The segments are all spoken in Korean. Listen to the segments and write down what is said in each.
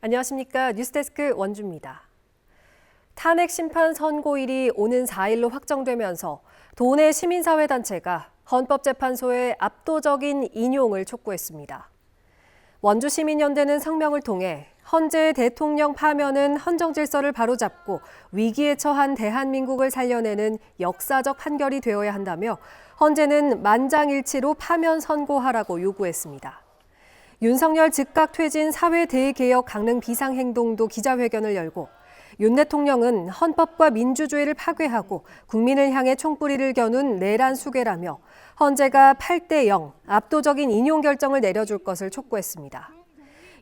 안녕하십니까. 뉴스데스크 원주입니다. 탄핵 심판 선고일이 오는 4일로 확정되면서 도내 시민사회단체가 헌법재판소의 압도적인 인용을 촉구했습니다. 원주시민연대는 성명을 통해 헌재 대통령 파면은 헌정질서를 바로잡고 위기에 처한 대한민국을 살려내는 역사적 판결이 되어야 한다며 헌재는 만장일치로 파면 선고하라고 요구했습니다. 윤석열 즉각 퇴진 사회 대개혁 강릉 비상행동도 기자회견을 열고 윤 대통령은 헌법과 민주주의를 파괴하고 국민을 향해 총뿌리를 겨눈 내란 수괴라며 헌재가 8대0 압도적인 인용 결정을 내려줄 것을 촉구했습니다.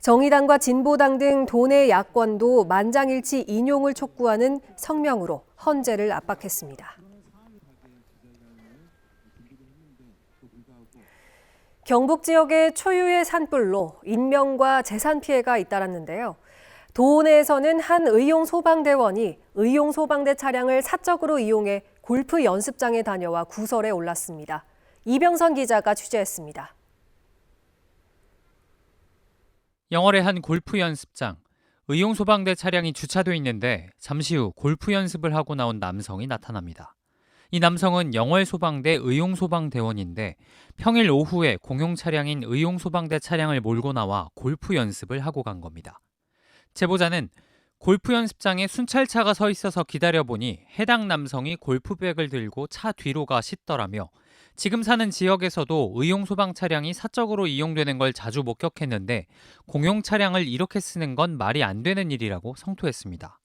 정의당과 진보당 등 도내 야권도 만장일치 인용을 촉구하는 성명으로 헌재를 압박했습니다. 경북 지역의 초유의 산불로 인명과 재산 피해가 잇따랐는데요. 도내에서는 한 의용소방대원이 의용소방대 차량을 사적으로 이용해 골프 연습장에 다녀와 구설에 올랐습니다. 이병선 기자가 취재했습니다. 영월의 한 골프 연습장, 의용소방대 차량이 주차돼 있는데 잠시 후 골프 연습을 하고 나온 남성이 나타납니다. 이 남성은 영월소방대 의용소방대원인데 평일 오후에 공용 차량인 의용소방대 차량을 몰고 나와 골프 연습을 하고 간 겁니다. 제보자는 골프 연습장에 순찰차가 서 있어서 기다려보니 해당 남성이 골프백을 들고 차 뒤로 가 씻더라며 지금 사는 지역에서도 의용소방 차량이 사적으로 이용되는 걸 자주 목격했는데 공용 차량을 이렇게 쓰는 건 말이 안 되는 일이라고 성토했습니다.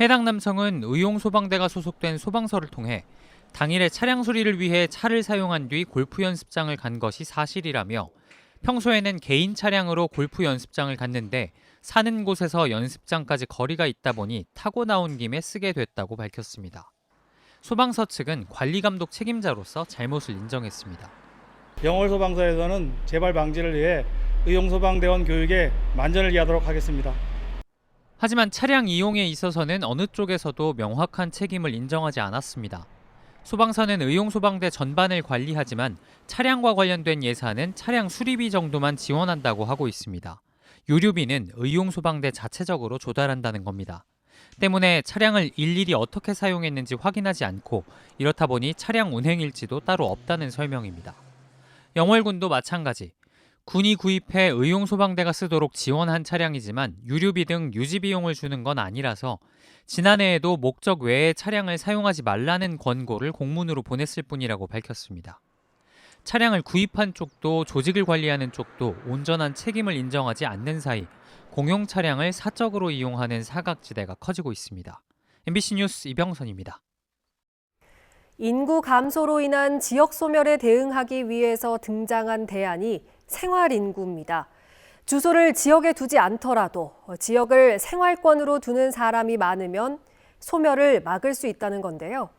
해당 남성은 의용소방대가 소속된 소방서를 통해 당일에 차량 수리를 위해 차를 사용한 뒤 골프 연습장을 간 것이 사실이라며 평소에는 개인 차량으로 골프 연습장을 갔는데 사는 곳에서 연습장까지 거리가 있다 보니 타고 나온 김에 쓰게 됐다고 밝혔습니다. 소방서 측은 관리감독 책임자로서 잘못을 인정했습니다. 영월소방서에서는 재발 방지를 위해 의용소방대원 교육에 만전을 기하도록 하겠습니다. 하지만 차량 이용에 있어서는 어느 쪽에서도 명확한 책임을 인정하지 않았습니다. 소방서는 의용소방대 전반을 관리하지만 차량과 관련된 예산은 차량 수리비 정도만 지원한다고 하고 있습니다. 유류비는 의용소방대 자체적으로 조달한다는 겁니다. 때문에 차량을 일일이 어떻게 사용했는지 확인하지 않고 이렇다 보니 차량 운행일지도 따로 없다는 설명입니다. 영월군도 마찬가지. 군이 구입해 의용소방대가 쓰도록 지원한 차량이지만 유류비 등 유지비용을 주는 건 아니라서 지난해에도 목적 외에 차량을 사용하지 말라는 권고를 공문으로 보냈을 뿐이라고 밝혔습니다. 차량을 구입한 쪽도 조직을 관리하는 쪽도 온전한 책임을 인정하지 않는 사이 공용 차량을 사적으로 이용하는 사각지대가 커지고 있습니다. MBC 뉴스 이병선입니다. 인구 감소로 인한 지역 소멸에 대응하기 위해서 등장한 대안이 생활인구입니다. 주소를 지역에 두지 않더라도 지역을 생활권으로 두는 사람이 많으면 소멸을 막을 수 있다는 건데요.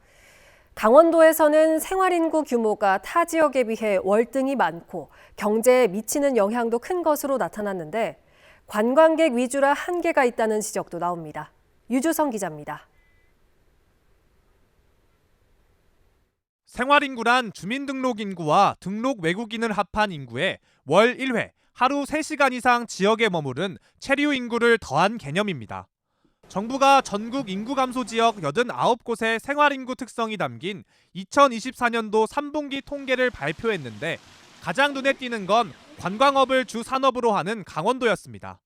강원도에서는 생활인구 규모가 타 지역에 비해 월등히 많고 경제에 미치는 영향도 큰 것으로 나타났는데 관광객 위주라 한계가 있다는 지적도 나옵니다. 유주성 기자입니다. 생활인구란 주민등록인구와 등록 외국인을 합한 인구에 월 1회 하루 3시간 이상 지역에 머무른 체류인구를 더한 개념입니다. 정부가 전국 인구 감소 지역 89곳의 생활인구 특성이 담긴 2024년도 3분기 통계를 발표했는데 가장 눈에 띄는 건 관광업을 주 산업으로 하는 강원도였습니다.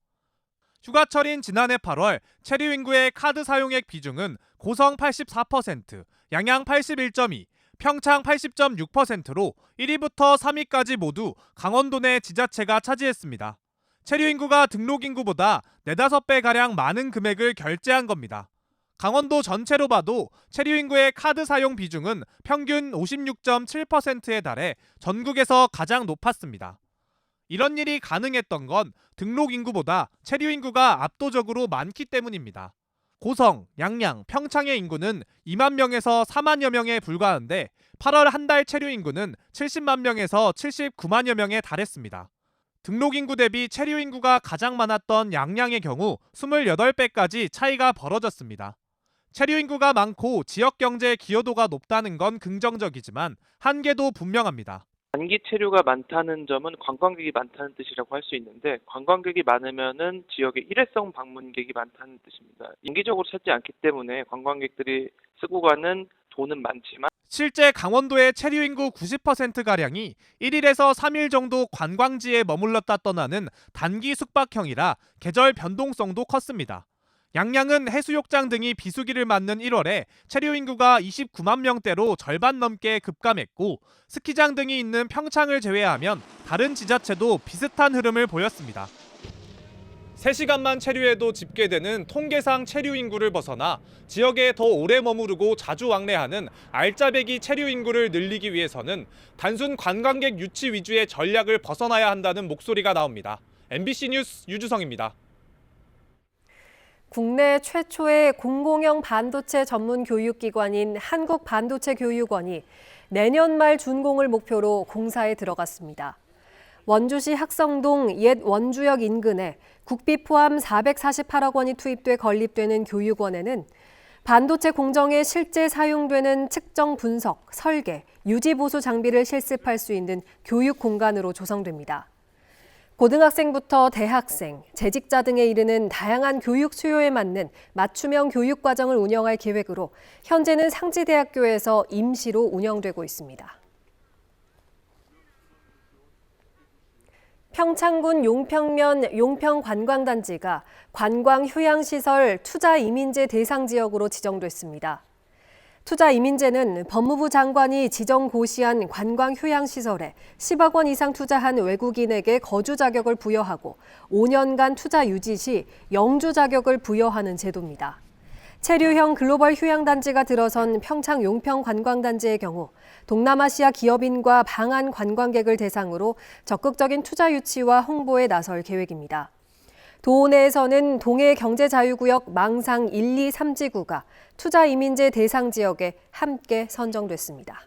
휴가철인 지난해 8월 체류인구의 카드 사용액 비중은 고성 84%, 양양 81.2%, 평창 80.6%로 1위부터 3위까지 모두 강원도 내 지자체가 차지했습니다. 체류인구가 등록인구보다 4-5배가량 많은 금액을 결제한 겁니다. 강원도 전체로 봐도 체류인구의 카드 사용 비중은 평균 56.7%에 달해 전국에서 가장 높았습니다. 이런 일이 가능했던 건 등록인구보다 체류인구가 압도적으로 많기 때문입니다. 고성, 양양, 평창의 인구는 2만 명에서 4만여 명에 불과한데 8월 한 달 체류인구는 70만 명에서 79만여 명에 달했습니다. 등록인구 대비 체류인구가 가장 많았던 양양의 경우 28배까지 차이가 벌어졌습니다. 체류인구가 많고 지역경제 기여도가 높다는 건 긍정적이지만 한계도 분명합니다. 단기 체류가 많다는 점은 관광객이 많다는 뜻이라고 할 수 있는데, 관광객이 많으면은 지역에 일회성 방문객이 많다는 뜻입니다. 인기적으로 찾지 않기 때문에 관광객들이 쓰고 가는 돈은 많지만 실제 강원도의 체류 인구 90%가량이 1일에서 3일 정도 관광지에 머물렀다 떠나는 단기 숙박형이라 계절 변동성도 컸습니다. 양양은 해수욕장 등이 비수기를 맞는 1월에 체류 인구가 29만 명대로 절반 넘게 급감했고, 스키장 등이 있는 평창을 제외하면 다른 지자체도 비슷한 흐름을 보였습니다. 3시간만 체류해도 집계되는 통계상 체류 인구를 벗어나 지역에 더 오래 머무르고 자주 왕래하는 알짜배기 체류 인구를 늘리기 위해서는 단순 관광객 유치 위주의 전략을 벗어나야 한다는 목소리가 나옵니다. MBC 뉴스 유주성입니다. 국내 최초의 공공형 반도체 전문 교육기관인 한국반도체교육원이 내년 말 준공을 목표로 공사에 들어갔습니다. 원주시 학성동 옛 원주역 인근에 국비 포함 448억 원이 투입돼 건립되는 교육원에는 반도체 공정에 실제 사용되는 측정 분석, 설계, 유지 보수 장비를 실습할 수 있는 교육 공간으로 조성됩니다. 고등학생부터 대학생, 재직자 등에 이르는 다양한 교육 수요에 맞는 맞춤형 교육 과정을 운영할 계획으로 현재는 상지대학교에서 임시로 운영되고 있습니다. 평창군 용평면 용평관광단지가 관광휴양시설 투자이민제 대상 지역으로 지정됐습니다. 투자이민제는 법무부 장관이 지정 고시한 관광휴양시설에 10억 원 이상 투자한 외국인에게 거주 자격을 부여하고 5년간 투자 유지 시 영주 자격을 부여하는 제도입니다. 체류형 글로벌 휴양단지가 들어선 평창 용평관광단지의 경우 동남아시아 기업인과 방한 관광객을 대상으로 적극적인 투자 유치와 홍보에 나설 계획입니다. 도 내에서는 동해 경제자유구역 망상 1, 2, 3지구가 투자이민제 대상 지역에 함께 선정됐습니다.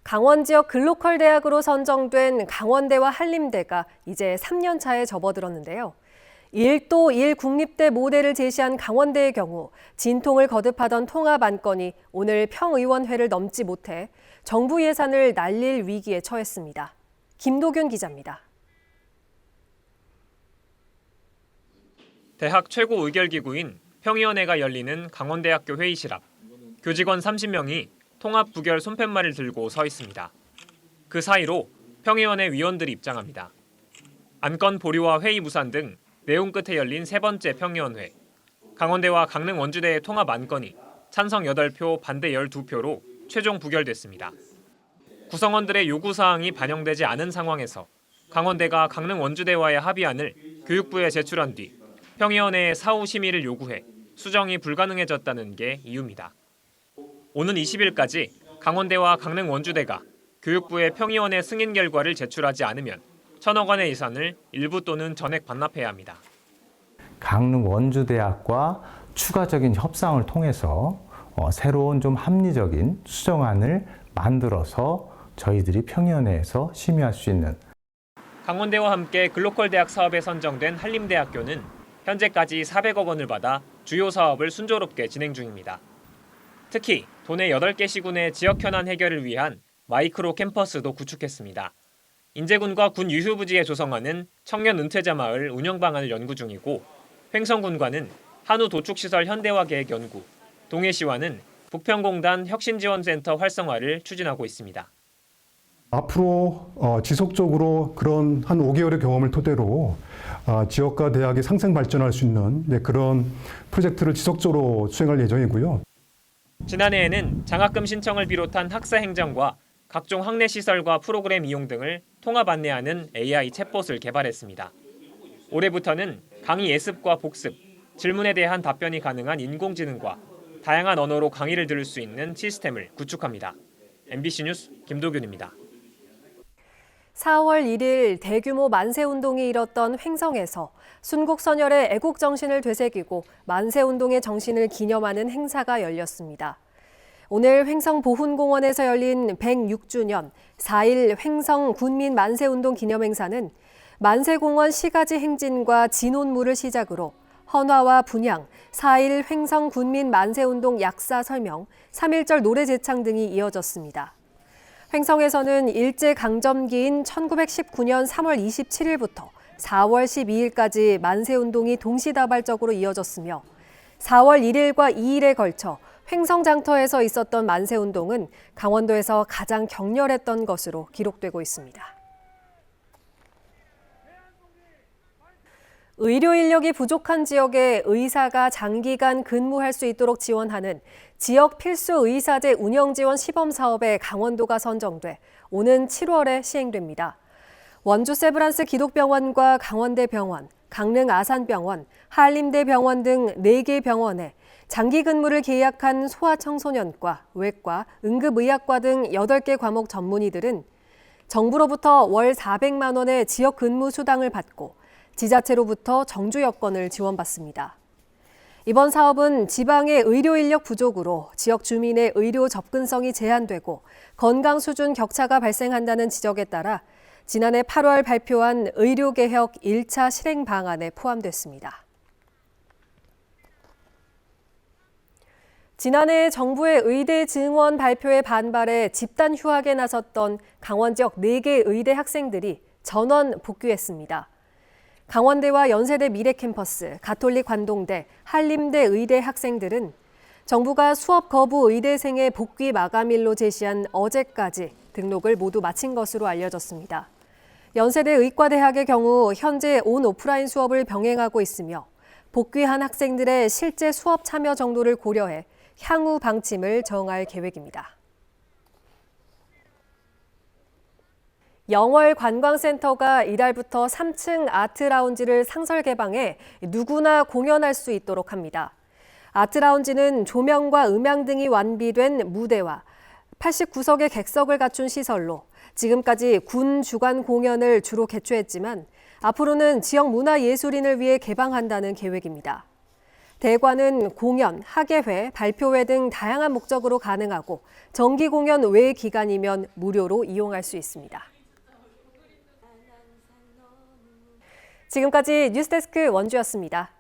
강원 지역 글로컬 대학으로 선정된 강원대와 한림대가 이제 3년 차에 접어들었는데요. 1도 1 국립대 모델을 제시한 강원대의 경우 진통을 거듭하던 통합 안건이 오늘 평의원회를 넘지 못해 정부 예산을 날릴 위기에 처했습니다. 김도균 기자입니다. 대학 최고 의결기구인 평의원회가 열리는 강원대학교 회의실 앞, 교직원 30명이 통합 부결 손팻말을 들고 서 있습니다. 그 사이로 평의원회 위원들이 입장합니다. 안건 보류와 회의 무산 등 내용 끝에 열린 세 번째 평의원회. 강원대와 강릉 원주대의 통합 안건이 찬성 8표, 반대 12표로 최종 부결됐습니다. 구성원들의 요구사항이 반영되지 않은 상황에서 강원대가 강릉 원주대와의 합의안을 교육부에 제출한 뒤 평의원회의 사후 심의를 요구해 수정이 불가능해졌다는 게 이유입니다. 오는 20일까지 강원대와 강릉 원주대가 교육부에 평의원회 승인 결과를 제출하지 않으면 1,000억 원의 예산을 일부 또는 전액 반납해야 합니다. 강릉 원주대학과 추가적인 협상을 통해서 새로운 좀 합리적인 수정안을 만들어서 저희들이 평의원회에서 심의할 수 있는. 강원대와 함께 글로컬 대학 사업에 선정된 한림대학교는 현재까지 400억 원을 받아 주요 사업을 순조롭게 진행 중입니다. 특히 도내 8개 시군의 지역 현안 해결을 위한 마이크로 캠퍼스도 구축했습니다. 인제군과 군 유휴부지에 조성하는 청년 은퇴자 마을 운영 방안을 연구 중이고, 횡성군과는 한우 도축시설 현대화 계획 연구, 동해시와는 북평공단 혁신지원센터 활성화를 추진하고 있습니다. 앞으로 지속적으로 그런 한 5개월의 경험을 토대로 지역과 대학이 상생 발전할 수 있는 그런 프로젝트를 지속적으로 수행할 예정이고요. 지난해에는 장학금 신청을 비롯한 학사 행정과 각종 학내 시설과 프로그램 이용 등을 통합 안내하는 AI 챗봇을 개발했습니다. 올해부터는 강의 예습과 복습, 질문에 대한 답변이 가능한 인공지능과 다양한 언어로 강의를 들을 수 있는 시스템을 구축합니다. MBC 뉴스 김도균입니다. 4월 1일 대규모 만세운동이 일었던 횡성에서 순국선열의 애국정신을 되새기고 만세운동의 정신을 기념하는 행사가 열렸습니다. 오늘 횡성보훈공원에서 열린 106주년 4.1 횡성 군민 만세운동 기념행사는 만세공원 시가지 행진과 진혼무를 시작으로 헌화와 분향, 4.1 횡성 군민 만세운동 약사 설명, 3.1절 노래 제창 등이 이어졌습니다. 횡성에서는 일제강점기인 1919년 3월 27일부터 4월 12일까지 만세운동이 동시다발적으로 이어졌으며 4월 1일과 2일에 걸쳐 횡성장터에서 있었던 만세운동은 강원도에서 가장 격렬했던 것으로 기록되고 있습니다. 의료 인력이 부족한 지역에 의사가 장기간 근무할 수 있도록 지원하는 지역 필수 의사제 운영 지원 시범 사업에 강원도가 선정돼 오는 7월에 시행됩니다. 원주 세브란스 기독병원과 강원대병원, 강릉 아산병원, 한림대병원 등 4개 병원에 장기 근무를 계약한 소아청소년과, 외과, 응급의학과 등 8개 과목 전문의들은 정부로부터 월 400만 원의 지역 근무 수당을 받고 지자체로부터 정주 여건을 지원받습니다. 이번 사업은 지방의 의료 인력 부족으로 지역 주민의 의료 접근성이 제한되고 건강 수준 격차가 발생한다는 지적에 따라 지난해 8월 발표한 의료개혁 1차 실행 방안에 포함됐습니다. 지난해 정부의 의대 증원 발표에 반발해 집단 휴학에 나섰던 강원 지역 4개 의대 학생들이 전원 복귀했습니다. 강원대와 연세대 미래캠퍼스, 가톨릭 관동대, 한림대 의대 학생들은 정부가 수업 거부 의대생의 복귀 마감일로 제시한 어제까지 등록을 모두 마친 것으로 알려졌습니다. 연세대 의과대학의 경우 현재 온 오프라인 수업을 병행하고 있으며 복귀한 학생들의 실제 수업 참여 정도를 고려해 향후 방침을 정할 계획입니다. 영월 관광센터가 이달부터 3층 아트라운지를 상설 개방해 누구나 공연할 수 있도록 합니다. 아트라운지는 조명과 음향 등이 완비된 무대와 89석의 객석을 갖춘 시설로 지금까지 군 주관 공연을 주로 개최했지만 앞으로는 지역 문화예술인을 위해 개방한다는 계획입니다. 대관은 공연, 학예회, 발표회 등 다양한 목적으로 가능하고 정기 공연 외 기간이면 무료로 이용할 수 있습니다. 지금까지 뉴스데스크 원주였습니다.